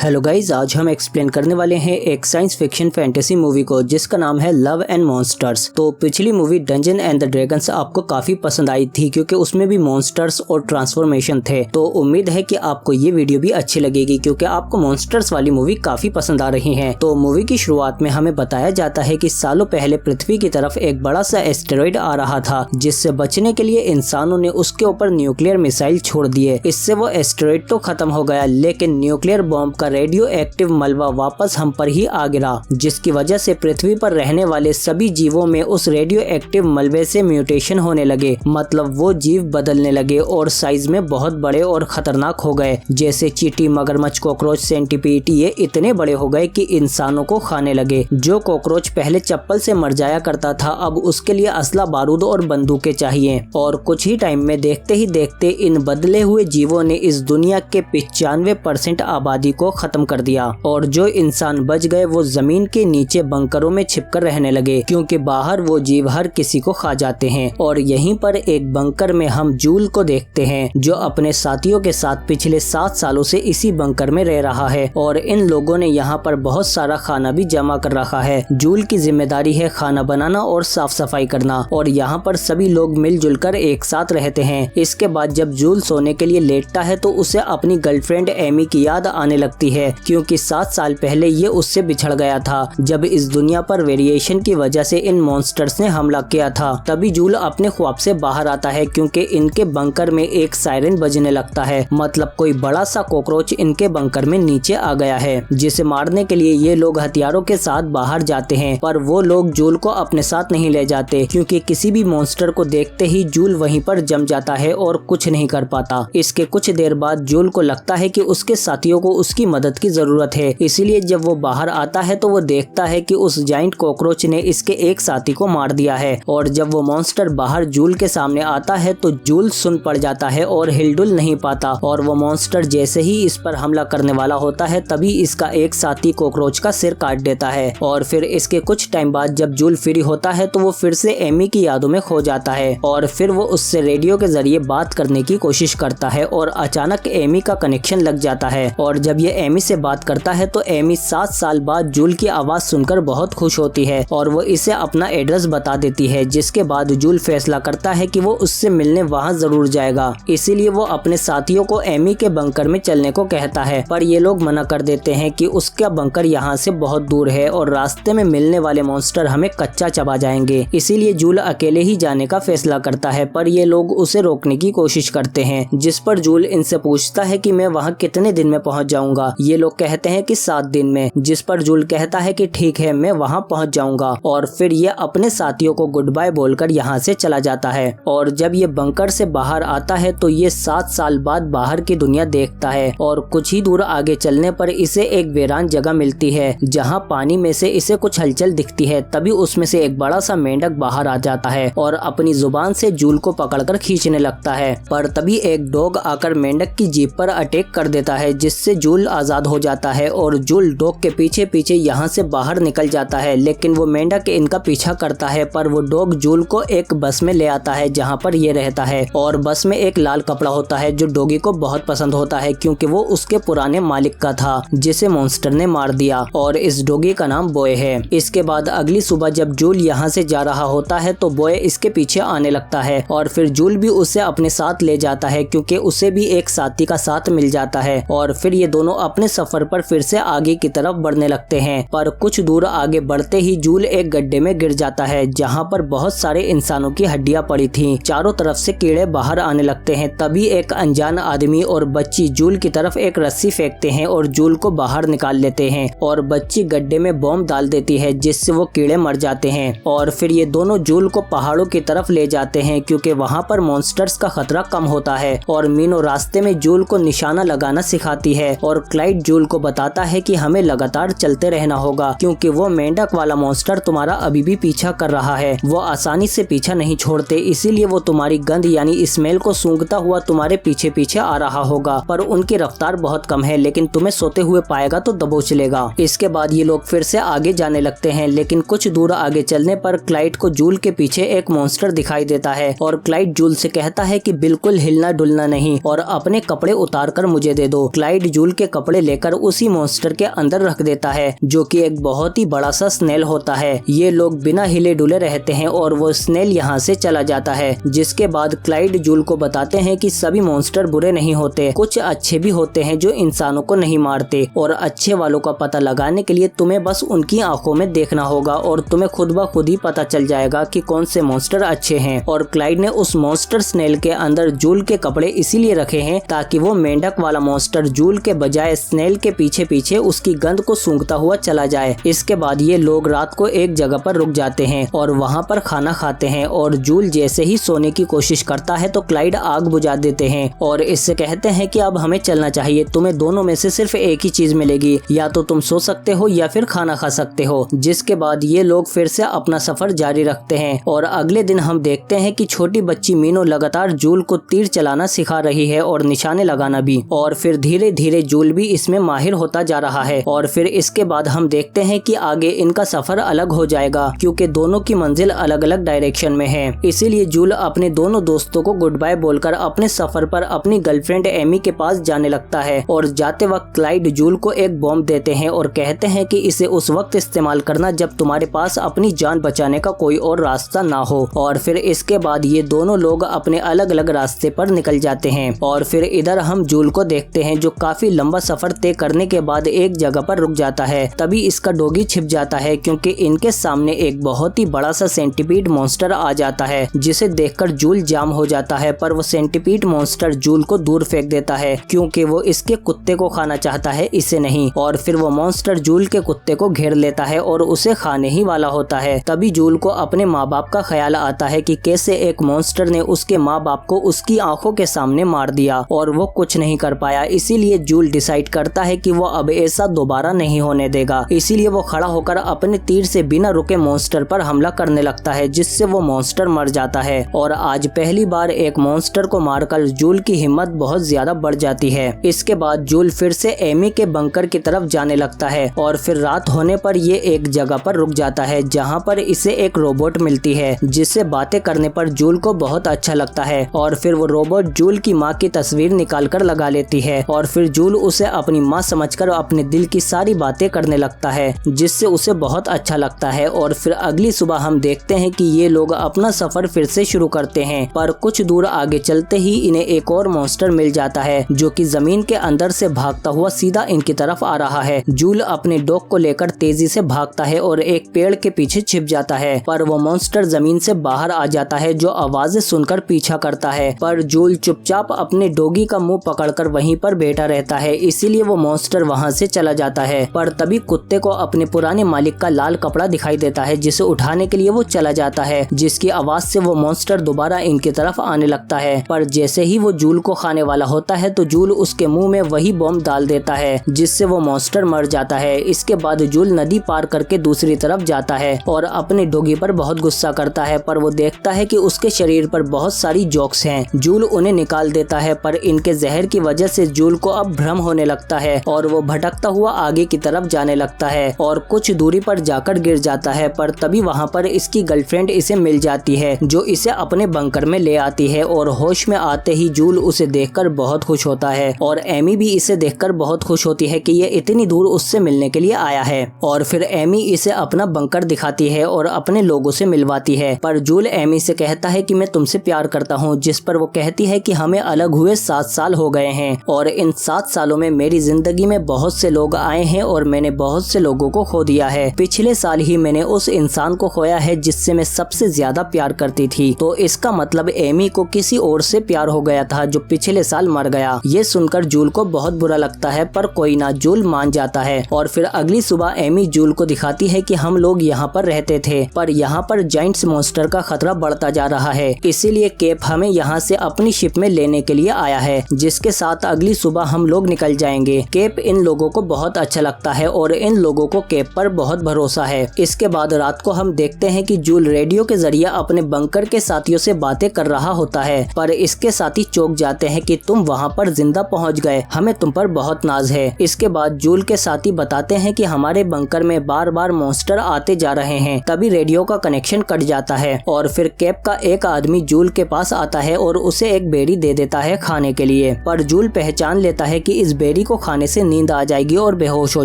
Hello guys, आज हम explain करने वाले हैं एक साइंस फिक्शन फैंटेसी मूवी को जिसका नाम है लव एंड मॉन्स्टर्स। तो पिछली movie dungeon and the dragons आपको काफी पसंद आई थी क्योंकि उसमें भी मॉन्स्टर्स और ट्रांसफॉर्मेशन थे। तो उम्मीद है कि आपको ये वीडियो भी अच्छी लगेगी क्योंकि आपको मॉन्स्टर्स वाली मूवी काफी पसंद आ रही है। तो मूवी की शुरुआत में हमें बताया जाता है कि सालों पहले पृथ्वी की तरफ एक बड़ा सा एस्टेरॉइड आ रहा था, जिससे बचने के लिए इंसानों ने उसके ऊपर न्यूक्लियर मिसाइल छोड़ दिए। इससे वो एस्टेरॉइड तो खत्म हो गया, लेकिन न्यूक्लियर बॉम्ब का रेडियो एक्टिव मलबा वापस हम पर ही आ गिरा, जिसकी वजह से पृथ्वी पर रहने वाले सभी जीवों में उस रेडियो एक्टिव मलबे से म्यूटेशन होने लगे। मतलब वो जीव बदलने लगे और साइज में बहुत बड़े और खतरनाक हो गए, जैसे चींटी, मगरमच्छ, कॉकरोच, सेंटीपीड। ये इतने बड़े हो गए कि इंसानों को खाने लगे। जो कॉकरोच पहले चप्पल से मर जाया करता था, अब उसके लिए असला, बारूद और बंदूकें चाहिए। और कुछ ही टाइम में देखते ही देखते इन बदले हुए जीवों ने इस दुनिया के 95% आबादी को खत्म कर दिया। और जो इंसान बच गए वो जमीन के नीचे बंकरों में छिपकर रहने लगे, क्योंकि बाहर वो जीव हर किसी को खा जाते हैं। और यहीं पर एक बंकर में हम जूल को देखते हैं, जो अपने साथियों के साथ पिछले 7 सालों से इसी बंकर में रह रहा है। और इन लोगों ने यहाँ पर बहुत सारा खाना भी जमा कर रखा है। जूल की जिम्मेदारी है खाना बनाना और साफ सफाई करना, और यहाँ पर सभी लोग मिलजुल कर एक साथ रहते हैं। इसके बाद जब जूल सोने के लिए लेटता है तो उसे अपनी गर्लफ्रेंड एमी की याद आने लगती है, क्योंकि 7 साल पहले ये उससे बिछड़ गया था जब इस दुनिया पर वेरिएशन की वजह से इन मॉन्स्टर्स ने हमला किया था। तभी जूल अपने ख्वाब से बाहर आता है, क्योंकि इनके बंकर में एक सायरन बजने लगता है। मतलब कोई बड़ा सा कॉकरोच इनके बंकर में नीचे आ गया है, जिसे मारने के लिए ये लोग हथियारों के साथ बाहर जाते हैं। पर वो लोग जूल को अपने साथ नहीं ले जाते, क्योंकि किसी भी मॉन्स्टर को देखते ही जूल वहीं पर जम जाता है और कुछ नहीं कर पाता। इसके कुछ देर बाद जूल को लगता है कि उसके साथियों को उसकी मदद की जरूरत है। इसीलिए जब वो बाहर आता है तो वो देखता है कि उस जाइंट कॉकरोच ने इसके एक साथी को मार दिया है। और जब वो मॉन्स्टर बाहर जूल के सामने आता है तो जूल सुन पड़ जाता है और हिलडुल नहीं पाता। और वो मॉन्स्टर जैसे ही इस पर हमला करने वाला होता है तभी इसका एक साथी कॉकरोच का सिर काट देता है। और फिर इसके कुछ टाइम बाद जब जूल फ्री होता है तो वो फिर से एमी की यादों में खो जाता है। और फिर वो उससे रेडियो के जरिए बात करने की कोशिश करता है और अचानक एमी का कनेक्शन लग जाता है। और जब ये एमी से बात करता है तो एमी 7 साल बाद जूल की आवाज सुनकर बहुत खुश होती है और वो इसे अपना एड्रेस बता देती है। जिसके बाद जूल फैसला करता है कि वो उससे मिलने वहाँ जरूर जाएगा। इसीलिए वो अपने साथियों को एमी के बंकर में चलने को कहता है, पर ये लोग मना कर देते हैं कि उसका बंकर यहाँ से बहुत दूर है और रास्ते में मिलने वाले मॉन्स्टर हमें कच्चा चबा जाएंगे। इसीलिए जूल अकेले ही जाने का फैसला करता है, पर ये लोग उसे रोकने की कोशिश करते हैं। जिस पर जूल इनसे पूछता है कि मैं वहाँ कितने दिन में पहुँच जाऊंगा। ये लोग कहते हैं कि 7 दिन में। जिस पर जूल कहता है कि ठीक है, मैं वहां पहुंच जाऊंगा। और फिर ये अपने साथियों को गुड बाय बोलकर यहां से चला जाता है। और जब ये बंकर से बाहर आता है तो ये 7 साल बाद बाहर की दुनिया देखता है। और कुछ ही दूर आगे चलने पर इसे एक वीरान जगह मिलती है, जहां पानी में से इसे कुछ हलचल दिखती है। तभी उसमें से एक बड़ा सा मेंढक बाहर आ जाता है और अपनी जुबान से जूल को पकड़कर खींचने लगता है। पर तभी एक डॉग आकर मेंढक की जीप पर अटैक कर देता है, जिससे जूल आजाद हो जाता है। और जूल डॉग के पीछे पीछे यहाँ से बाहर निकल जाता है, लेकिन वो मेंढक इनका पीछा करता है। पर वो डॉग जूल को एक बस में ले आता है जहाँ पर ये रहता है। और बस में एक लाल कपड़ा होता है जो डॉगी को बहुत पसंद होता है, क्योंकि वो उसके पुराने मालिक का था जिसे मॉन्स्टर ने मार दिया। और इस डॉगी का नाम बॉय है। इसके बाद अगली सुबह जब जूल यहाँ से जा रहा होता है तो बॉय इसके पीछे आने लगता है और फिर जूल भी उसे अपने साथ ले जाता है, क्योंकि उसे भी एक साथी का साथ मिल जाता है। और फिर ये दोनों अपने सफर पर फिर से आगे की तरफ बढ़ने लगते हैं। पर कुछ दूर आगे बढ़ते ही जूल एक गड्ढे में गिर जाता है, जहाँ पर बहुत सारे इंसानों की हड्डियां पड़ी थीं। चारों तरफ से कीड़े बाहर आने लगते हैं। तभी एक अनजान आदमी और बच्ची जूल की तरफ एक रस्सी फेंकते हैं और जूल को बाहर निकाल लेते हैं। और बच्ची गड्ढे में बॉम्ब डाल देती है, जिससे वो कीड़े मर जाते हैं। और फिर ये दोनों जूल को पहाड़ों की तरफ ले जाते हैं, क्योंकि वहाँ पर मॉन्स्टर्स का खतरा कम होता है। और मीनो रास्ते में जूल को निशाना लगाना सिखाती है और क्लाइड जूल को बताता है कि हमें लगातार चलते रहना होगा, क्योंकि वो मेंढक वाला मॉन्स्टर तुम्हारा अभी भी पीछा कर रहा है। वो आसानी से पीछा नहीं छोड़ते, इसीलिए वो तुम्हारी गंध यानी स्मेल को सूंघता हुआ तुम्हारे पीछे पीछे आ रहा होगा। पर उनकी रफ्तार बहुत कम है, लेकिन तुम्हें सोते हुए पाएगा तो दबोच लेगा। इसके बाद ये लोग फिर से आगे जाने लगते हैं, लेकिन कुछ दूर आगे चलने पर क्लाइड को जूल के पीछे एक मॉन्स्टर दिखाई देता है। और क्लाइड जूल से कहता है कि बिल्कुल हिलना डुलना नहीं और अपने कपड़े उतार कर मुझे दे दो। क्लाइड जूल के कपड़े टुकड़े लेकर उसी मॉन्स्टर के अंदर रख देता है, जो कि एक बहुत ही बड़ा सा स्नेल होता है। ये लोग बिना हिले डुले रहते हैं और वो स्नेल यहाँ से चला जाता है। जिसके बाद क्लाइड जूल को बताते हैं कि सभी मॉन्स्टर बुरे नहीं होते, कुछ अच्छे भी होते हैं जो इंसानों को नहीं मारते, और अच्छे वालों का पता लगाने के लिए तुम्हें बस उनकी आंखों में देखना होगा और तुम्हें खुद ब खुद ही पता चल जाएगा कि कौन से मॉन्स्टर अच्छे हैं। और क्लाइड ने उस मॉन्स्टर स्नेल के अंदर जूल के कपड़े इसीलिए रखे हैं ताकि वो मेंढक वाला मॉन्स्टर जूल के बजाय स्नेल के पीछे पीछे उसकी गंध को सूंघता हुआ चला जाए। इसके बाद ये लोग रात को एक जगह पर रुक जाते हैं और वहाँ पर खाना खाते हैं, और जूल जैसे ही सोने की कोशिश करता है तो क्लाइड आग बुझा देते हैं और इससे कहते हैं कि अब हमें चलना चाहिए, तुम्हें दोनों में से सिर्फ एक ही चीज मिलेगी, या तो तुम सो सकते हो या फिर खाना खा सकते हो। जिसके बाद ये लोग फिर से अपना सफर जारी रखते हैं और अगले दिन हम देखते हैं कि छोटी बच्ची मीनो लगातार जूल को तीर चलाना सिखा रही है और निशाने लगाना भी, और फिर धीरे धीरे जूल भी इसमें माहिर होता जा रहा है। और फिर इसके बाद हम देखते हैं कि आगे इनका सफर अलग हो जाएगा क्योंकि दोनों की मंजिल अलग अलग डायरेक्शन में है। इसीलिए जूल अपने दोनों दोस्तों को गुड बाय बोलकर अपने सफर पर अपनी गर्लफ्रेंड एमी के पास जाने लगता है, और जाते वक्त क्लाइड जूल को एक बॉम्ब देते हैं और कहते हैं कि इसे उस वक्त इस्तेमाल करना जब तुम्हारे पास अपनी जान बचाने का कोई और रास्ता ना हो। और फिर इसके बाद ये दोनों लोग अपने अलग अलग रास्ते पर निकल जाते हैं। और फिर इधर हम जूल को देखते हैं जो काफी लंबा सफर तय करने के बाद एक जगह पर रुक जाता है। तभी इसका डॉगी छिप जाता है क्योंकि इनके सामने एक बहुत ही बड़ा सा सेंटीपीड मॉन्स्टर आ जाता है, जिसे देखकर जूल जाम हो जाता है। पर वो सेंटीपीड मॉन्स्टर जूल को दूर फेंक देता है क्योंकि वो इसके कुत्ते को खाना चाहता है, इसे नहीं। और फिर वो मॉन्स्टर जूल के कुत्ते को घेर लेता है और उसे खाने ही वाला होता है। तभी जूल को अपने माँ बाप का ख्याल आता है कि कैसे एक मॉन्स्टर ने उसके माँ बाप को उसकी आंखों के सामने मार दिया और वो कुछ नहीं कर पाया। इसीलिए जूल डिसाइड करता है कि वो अब ऐसा दोबारा नहीं होने देगा। इसीलिए वो खड़ा होकर अपने तीर से बिना रुके मॉन्स्टर पर हमला करने लगता है, जिससे वो मॉन्स्टर मर जाता है। और आज पहली बार एक मॉन्स्टर को मारकर जूल की हिम्मत बहुत ज्यादा बढ़ जाती है। इसके बाद जूल फिर से एमी के बंकर की तरफ जाने लगता है और फिर रात होने पर ये एक जगह पर रुक जाता है जहाँ पर इसे एक रोबोट मिलती है, जिससे बातें करने पर जूल को बहुत अच्छा लगता है। और फिर वो रोबोट जूल की माँ की तस्वीर निकाल कर लगा लेती है और फिर जूल उसे अपनी माँ समझकर अपने दिल की सारी बातें करने लगता है, जिससे उसे बहुत अच्छा लगता है। और फिर अगली सुबह हम देखते हैं कि ये लोग अपना सफर फिर से शुरू करते हैं, पर कुछ दूर आगे चलते ही इन्हें एक और मॉन्स्टर मिल जाता है जो कि जमीन के अंदर से भागता हुआ सीधा इनकी तरफ आ रहा है। जूल अपने डॉग को लेकर तेजी से भागता है और एक पेड़ के पीछे छिप जाता है, पर वो मॉन्स्टर जमीन से बाहर आ जाता है जो आवाजें सुनकर पीछा करता है। पर जूल चुपचाप अपने डॉगी का मुंह पकड़कर वहीं पर बैठा रहता है, इसीलिए वो मॉन्स्टर वहां से चला जाता है। पर तभी कुत्ते को अपने पुराने मालिक का लाल कपड़ा दिखाई देता है, जिसे उठाने के लिए वो चला जाता है, जिसकी आवाज से वो मॉन्स्टर दोबारा इनकी तरफ आने लगता है। पर जैसे ही वो जूल को खाने वाला होता है तो जूल उसके मुंह में वही बॉम्ब डाल देता है, जिससे वो मॉन्स्टर मर जाता है। इसके बाद जूल नदी पार करके दूसरी तरफ जाता है और अपने डॉगी पर बहुत गुस्सा करता है, पर वो देखता है कि उसके शरीर पर बहुत सारी जोक्स हैं। जूल उन्हें निकाल देता है, पर इनके जहर की वजह से जूल को अब भ्रम होने लगता है और वो भटकता हुआ आगे की तरफ जाने लगता है और कुछ दूरी पर जाकर गिर जाता है। पर तभी वहाँ पर इसकी गर्लफ्रेंड इसे मिल जाती है, जो इसे अपने बंकर में ले आती है। और होश में आते ही जूल उसे देखकर बहुत खुश होता है और एमी भी इसे देखकर बहुत खुश होती है कि ये इतनी दूर उससे मिलने के लिए आया है। और फिर एमी इसे अपना बंकर दिखाती है और अपने लोगों से मिलवाती है। पर जूल एमी से कहता है कि मैं तुमसे प्यार करता हूँ, जिस पर वो कहती है कि हमें अलग हुए 7 साल हो गए हैं और इन 7 सालों में मेरी जिंदगी में बहुत से लोग आए हैं और मैंने बहुत से लोगों को खो दिया है। पिछले साल ही मैंने उस इंसान को खोया है जिससे मैं सबसे ज्यादा प्यार करती थी। तो इसका मतलब एमी को किसी और से प्यार हो गया था जो पिछले साल मर गया। ये सुनकर जूल को बहुत बुरा लगता है, पर कोई ना, जूल मान जाता है। और फिर अगली सुबह एमी जूल को दिखाती है कि हम लोग यहाँ पर रहते थे, पर यहाँ पर जायंट्स मॉन्स्टर का खतरा बढ़ता जा रहा है, इसीलिए केप हमें यहाँ से अपनी शिप में लेने के लिए आया है, जिसके साथ अगली सुबह हम लोग निकल जाएंगे। केप इन लोगों को बहुत अच्छा लगता है और इन लोगों को केप पर बहुत भरोसा है। इसके बाद रात को हम देखते हैं कि जूल रेडियो के जरिए अपने बंकर के साथियों से बातें कर रहा होता है, पर इसके साथी चौंक जाते हैं कि तुम वहाँ पर जिंदा पहुँच गए, हमें तुम पर बहुत नाज है। इसके बाद जूल के साथी बताते हैं कि हमारे बंकर में बार बार मॉन्स्टर आते जा रहे हैं। तभी रेडियो का कनेक्शन कट जाता है और फिर केप का एक आदमी जूल के पास आता है और उसे एक बेरी दे देता है खाने के लिए। पर जूल पहचान लेता है कि इस बेरी बेरी को खाने से नींद आ जाएगी और बेहोश हो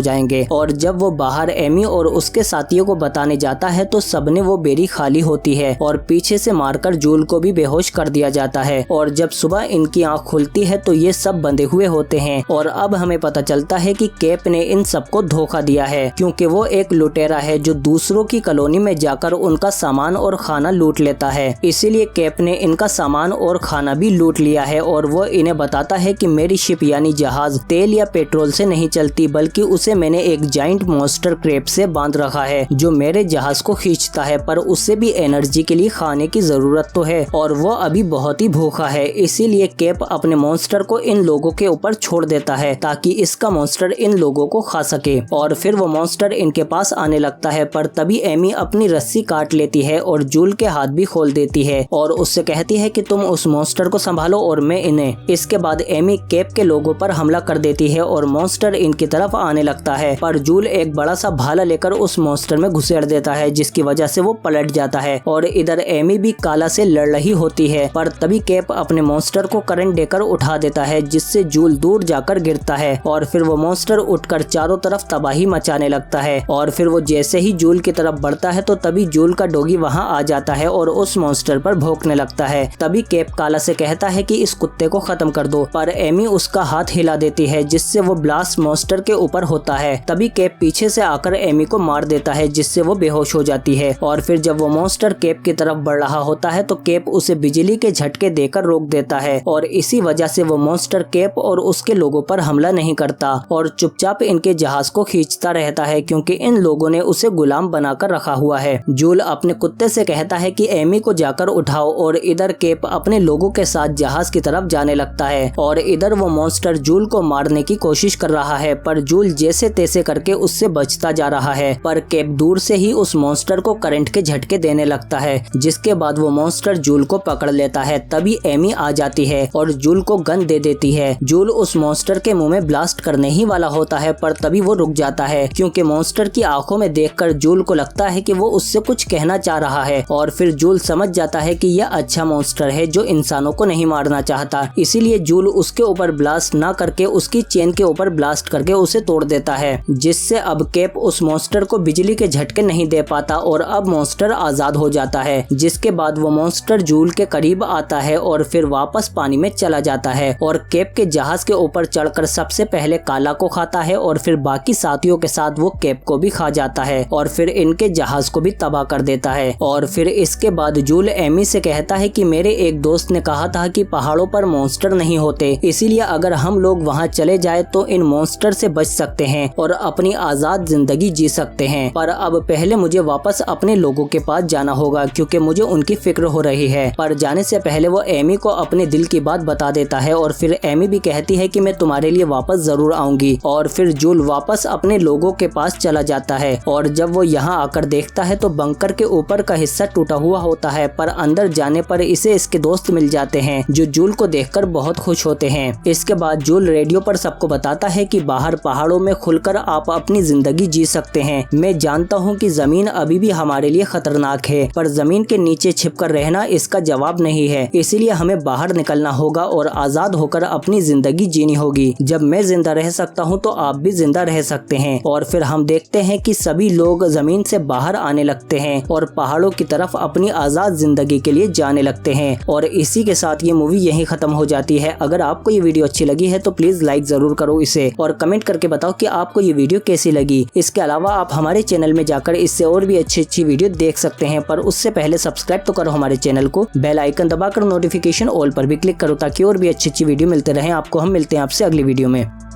जाएंगे। और जब वो बाहर एमी और उसके साथियों को बताने जाता है तो सबने वो बेरी खाली होती है और पीछे से मारकर जूल को भी बेहोश कर दिया जाता है। और जब सुबह इनकी आंख खुलती है तो ये सब बंधे हुए होते हैं और अब हमें पता चलता है कि कैप ने इन सबको धोखा दिया है, क्योंकि वो एक लुटेरा है जो दूसरों की कॉलोनी में जाकर उनका सामान और खाना लूट लेता है। इसीलिए कैप ने इनका सामान और खाना भी लूट लिया है और वो इन्हें बताता है कि मेरी शिप यानी जहाज तेल या पेट्रोल से नहीं चलती, बल्कि उसे मैंने एक जाइंट मॉन्स्टर क्रैब से बांध रखा है जो मेरे जहाज को खींचता है, पर उससे भी एनर्जी के लिए खाने की जरूरत तो है और वो अभी बहुत ही भूखा है। इसीलिए कैप अपने मॉन्स्टर को इन लोगों के ऊपर छोड़ देता है ताकि इसका मॉन्स्टर इन लोगों को खा सके। और फिर वो मॉन्स्टर इनके पास आने लगता है, पर तभी एमी अपनी रस्सी काट लेती है और जूल के हाथ भी खोल देती है और उससे कहती है कि तुम उस मॉन्स्टर को संभालो और मैं इन्हें। इसके बाद एमी कैप के लोगों पर हमला कर देती है और मॉन्स्टर इनकी तरफ आने लगता है, पर जूल एक बड़ा सा भाला लेकर उस मॉन्स्टर में घुसेड़ देता है जिसकी वजह से वो पलट जाता है। और इधर एमी भी काला से लड़ रही होती है, पर तभी कैप अपने मॉन्स्टर को करंट देकर उठा देता है जिससे जूल दूर जाकर गिरता है और फिर वो मॉन्स्टर उठकर चारों तरफ तबाही मचाने लगता है। और फिर वो जैसे ही जूल की तरफ बढ़ता है तो तभी जूल का डॉगी वहां आ जाता है और उस मॉन्स्टर पर भौंकने लगता है। तभी कैप काला से कहता है कि इस कुत्ते को खत्म कर दो, पर एमी उसका हाथ हिला देती है जिससे वो ब्लास्ट मॉन्स्टर के ऊपर होता है। तभी कैप पीछे से आकर एमी को मार देता है जिससे वो बेहोश हो जाती है। और फिर जब वो मॉन्स्टर कैप की तरफ बढ़ रहा होता है तो कैप उसे बिजली के झटके देकर रोक देता है और इसी वजह से वो मॉन्स्टर कैप और उसके लोगों पर हमला नहीं करता और चुपचाप इनके जहाज को खींचता रहता है, क्योंकि इन लोगों ने उसे गुलाम बनाकर रखा हुआ है। जूल अपने कुत्ते से कहता है कि एमी को जाकर उठाओ और इधर कैप अपने लोगों के साथ जहाज की तरफ जाने लगता है। और इधर वो मॉन्स्टर जूल को मारने की कोशिश कर रहा है, पर जूल जैसे तैसे करके उससे बचता जा रहा है। पर कैप दूर से ही उस मॉन्स्टर को करंट के झटके देने लगता है, जिसके बाद वो मॉन्स्टर जूल को पकड़ लेता है। तभी एमी आ जाती है और जूल को गन दे देती है। जूल उस मॉन्स्टर के मुंह में ब्लास्ट करने ही वाला होता है, पर तभी वो रुक जाता है क्योंकि मॉन्स्टर की आंखों में देखकर जूल को लगता है कि वो उससे कुछ कहना चाह रहा है। और फिर जूल समझ जाता है कि यह अच्छा मॉन्स्टर है जो इंसानों को नहीं मारना चाहता, इसीलिए जूल उसके ऊपर ब्लास्ट ना करके उसकी चेन के ऊपर ब्लास्ट करके उसे तोड़ देता है, जिससे अब कैप उस मॉन्स्टर को बिजली के झटके नहीं दे पाता और अब मॉन्स्टर आजाद हो जाता है। जिसके बाद वो मॉन्स्टर जूल के करीब आता है और फिर वापस पानी में चला जाता है और कैप के जहाज के ऊपर चढ़कर सबसे पहले काला को खाता है और फिर बाकी साथियों के साथ वो कैप को भी खा जाता है और फिर इनके जहाज को भी तबाह कर देता है। और फिर इसके बाद जूल एमी से कहता है कि मेरे एक दोस्त ने कहा था कि पहाड़ों पर मॉन्स्टर नहीं होते, इसीलिए अगर हम लोग वहां चले जाए तो इन मॉन्स्टर से बच सकते हैं और अपनी आजाद जिंदगी जी सकते हैं। पर अब पहले मुझे वापस अपने लोगों के पास जाना होगा क्योंकि मुझे उनकी फिक्र हो रही है। पर जाने से पहले वो एमी को अपने दिल की बात बता देता है और फिर एमी भी कहती है कि मैं तुम्हारे लिए वापस जरूर आऊंगी। और फिर जूल वापस अपने लोगों के पास चला जाता है और जब वो यहाँ आकर देखता है तो बंकर के ऊपर का हिस्सा टूटा हुआ होता है, पर अंदर जाने पर इसे इसके दोस्त मिल जाते हैं जो जूल को देखकर बहुत खुश होते हैं। इसके बाद जूल रेडियो पर सबको बताता है कि बाहर पहाड़ों में खुलकर आप अपनी जिंदगी जी सकते हैं। मैं जानता हूँ कि जमीन अभी भी हमारे लिए खतरनाक है, पर जमीन के नीचे छिपकर रहना इसका जवाब नहीं है, इसीलिए हमें बाहर निकलना होगा और आजाद होकर अपनी जिंदगी जीनी होगी। जब मैं जिंदा रह सकता हूँ तो आप भी जिंदा रह सकते हैं। और फिर हम देखते हैं कि सभी लोग जमीन से बाहर आने लगते हैं और पहाड़ों की तरफ अपनी आजाद जिंदगी के लिए जाने लगते हैं। और इसी के साथ ये मूवी यहीं खत्म हो जाती है। अगर आपको ये वीडियो अच्छी लगी है तो प्लीज लाइक जरूर करो इसे और कमेंट करके बताओ कि आपको ये वीडियो कैसी लगी। इसके अलावा आप हमारे चैनल में जाकर इससे और भी अच्छी वीडियो देख सकते हैं, पर उससे पहले सब्सक्राइब तो करो हमारे चैनल को, बेल आइकन दबाकर नोटिफिकेशन ऑल पर भी क्लिक करो ताकि और भी अच्छी वीडियो मिलते रहे आपको। हम मिलते हैं आपसे अगली वीडियो में।